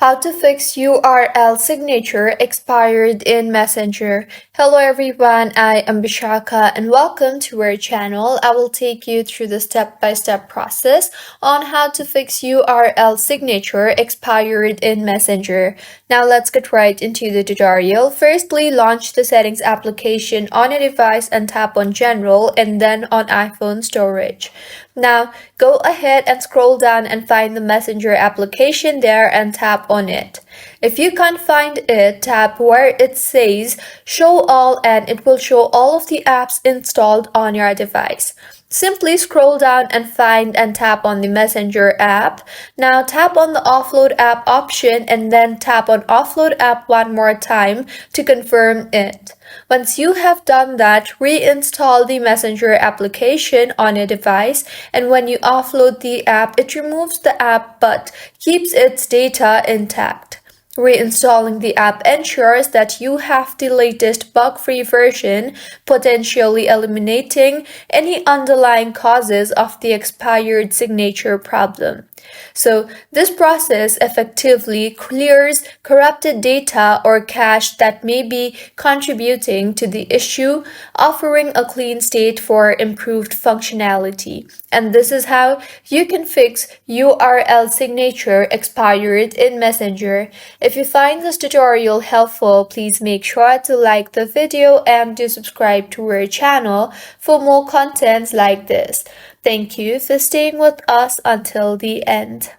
How to fix URL signature expired in Messenger. Hello everyone, I am Bishaka and welcome to our channel. I will take you through the step-by-step process on how to fix URL signature expired in Messenger. Now let's get right into the tutorial. Firstly, launch the settings application on a device and tap on General and then on iPhone storage. Now go ahead and scroll down and find the Messenger application there and tap on it. If you can't find it, tap where it says Show All and it will show all of the apps installed on your device. Simply scroll down and find and tap on the Messenger app. Now tap on the Offload app option and then tap on Offload app one more time to confirm it. Once you have done that, reinstall the Messenger application on your device, and when you offload the app, it removes the app but keeps its data intact. Reinstalling the app ensures that you have the latest bug-free version, potentially eliminating any underlying causes of the expired signature problem. So this process effectively clears corrupted data or cache that may be contributing to the issue, offering a clean state for improved functionality. And this is how you can fix URL signature expired in Messenger. If you find this tutorial helpful, please make sure to like the video and to subscribe to our channel for more contents like this. Thank you for staying with us until the end.